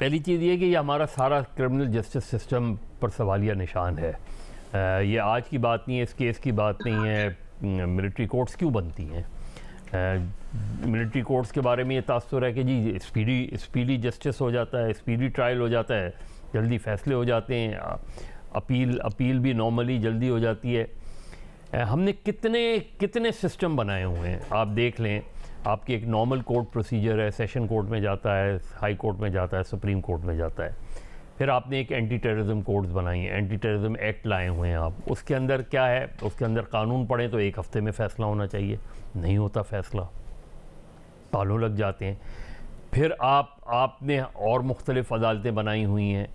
पहली चीज़ ये कि ये हमारा सारा क्रिमिनल जस्टिस सिस्टम पर सवालिया निशान है। ये आज की बात नहीं है, इस केस की बात नहीं है। मिलिट्री कोर्ट्स क्यों बनती हैं? मिलिट्री कोर्ट्स के बारे में ये तासुर है कि जी स्पीडी जस्टिस हो जाता है, स्पीडी ट्रायल हो जाता है, जल्दी फैसले हो जाते हैं, अपील भी नॉर्मली जल्दी हो जाती है। हमने कितने सिस्टम बनाए हुए हैं। आप देख लें, आपकी एक नॉर्मल कोर्ट प्रोसीजर है, सेशन कोर्ट में जाता है, हाई कोर्ट में जाता है, सुप्रीम कोर्ट में जाता है। फिर आपने एक एंटी टेररिज्म कोर्ट्स बनाई हैं, एंटी टेररिज्म एक्ट लाए हुए हैं आप। उसके अंदर क्या है? उसके अंदर कानून पढ़ें तो एक हफ्ते में फ़ैसला होना चाहिए, नहीं होता फ़ैसला, सालों लग जाते हैं। फिर आपने और मुख्तलिफ़ अदालतें बनाई हुई हैं,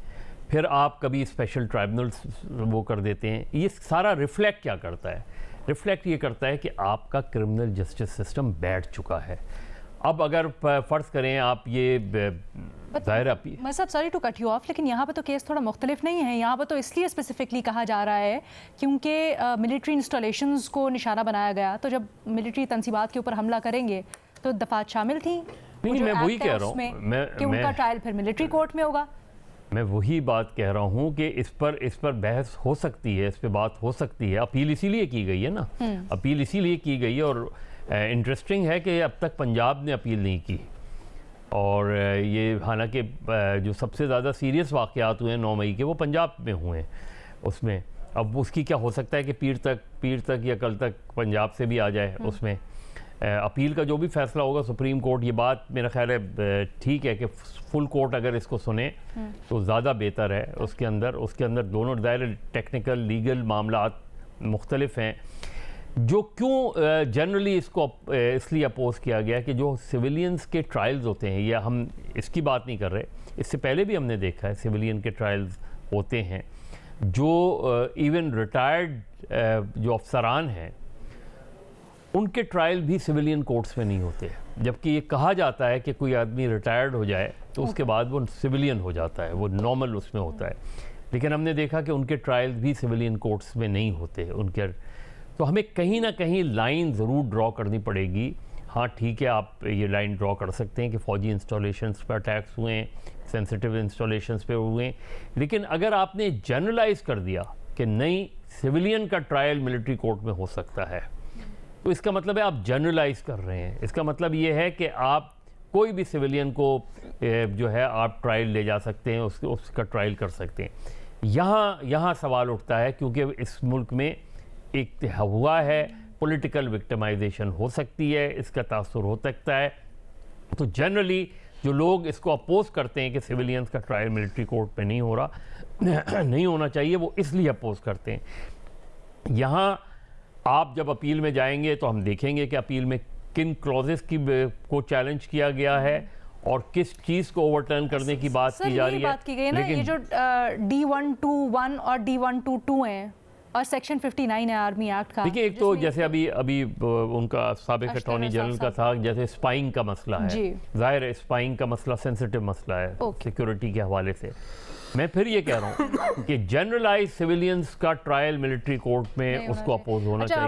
फिर आप कभी स्पेशल ट्राइब्यूनल्स वो कर देते हैं। ये सारा रिफ्लेक्ट क्या करता है? रिफ्लेक्ट ये करता है कि आपका क्रिमिनल जस्टिस सिस्टम बैठ चुका है। अब अगर फ़र्ज़ करें आप ये ज़ाहिर अपील, मैं सब sorry to cut you off, लेकिन यहाँ पर तो केस थोड़ा मुख्तलिफ नहीं है। यहाँ पर तो इसलिए स्पेसिफिकली कहा जा रहा है क्योंकि मिलिट्री इंस्टॉलेशंस को निशाना बनाया गया। तो जब मिलिट्री तंसीबात के ऊपर हमला करेंगे तो दफात शामिल थी। नहीं, मैं वही कह रहा हूँ कि उनका ट्रायल फिर मिलिट्री कोर्ट में होगा। मैं वही बात कह रहा हूँ कि इस पर बहस हो सकती है, इस पर बात हो सकती है। अपील इसीलिए की गई है ना, अपील इसीलिए की गई है। और इंटरेस्टिंग है कि अब तक पंजाब ने अपील नहीं की। और ये हालांकि जो सबसे ज़्यादा सीरियस वाक़यात हुए हैं 9 मई के, वो पंजाब में हुए हैं। उसमें अब उसकी क्या हो सकता है कि पीर तक या कल तक पंजाब से भी आ जाए। उसमें अपील का जो भी फैसला होगा सुप्रीम कोर्ट, ये बात मेरा ख्याल है ठीक है कि फुल कोर्ट अगर इसको सुने तो ज़्यादा बेहतर है। उसके अंदर दोनों दायरे टेक्निकल लीगल मामलात मुख्तलिफ हैं। जो क्यों जनरली इसको इसलिए अपोज किया गया कि जो सिविलियंस के ट्रायल्स होते हैं, या हम इसकी बात नहीं कर रहे, इससे पहले भी हमने देखा है सिविलियन के ट्रायल्स होते हैं, जो इवन रिटायर्ड जो अफसरान हैं उनके ट्रायल भी सिविलियन कोर्ट्स में नहीं होते। जबकि ये कहा जाता है कि कोई आदमी रिटायर्ड हो जाए तो उसके बाद वो सिविलियन हो जाता है, वो नॉर्मल उसमें होता है। लेकिन हमने देखा कि उनके ट्रायल भी सिविलियन कोर्ट्स में नहीं होते उनके। तो हमें कहीं ना कहीं लाइन ज़रूर ड्रॉ करनी पड़ेगी। हाँ ठीक है, आप ये लाइन ड्रॉ कर सकते हैं कि फ़ौजी इंस्टॉलेशंस पर अटैक्स हुए हैं, सेंसिटिव इंस्टॉलेशंस पे हुए हैं। लेकिन अगर आपने जनरलाइज कर दिया कि नहीं, सिविलियन का ट्रायल मिलिट्री कोर्ट में हो सकता है, तो इसका मतलब है आप जनरलाइज कर रहे हैं। इसका मतलब ये है कि आप कोई भी सिविलियन को जो है आप ट्रायल ले जा सकते हैं, उसका ट्रायल कर सकते हैं। यहाँ सवाल उठता है क्योंकि इस मुल्क में एक हुआ है पॉलिटिकल विक्टिमाइजेशन हो सकती है, इसका तासुर हो सकता है। तो जनरली जो लोग इसको अपोज करते हैं कि सिविलियंस का ट्रायल मिलिट्री कोर्ट में नहीं हो रहा नहीं होना चाहिए, वो इसलिए अपोज करते हैं। यहाँ आप जब अपील में जाएंगे तो हम देखेंगे कि अपील में किन क्लॉजेस को चैलेंज किया गया है और किस चीज़ को ओवरटर्न करने की बात की जा रही है। बात की गई ना, ये जो D121 और D122 हैं और सेक्शन 59 है आर्मी एक्ट का। देखिए, एक तो जैसे अभी उनका साबिक अटॉर्नी जनरल का था, जैसे स्पाइंग का मसला है, जाहिर है स्पाइंग का मसला सेंसिटिव मसला है सिक्योरिटी के हवाले से। मैं फिर ये कह रहा हूँ कि जनरलाइज सिविलियंस का ट्रायल मिलिट्री कोर्ट में उसको अपोज होना चाहिए।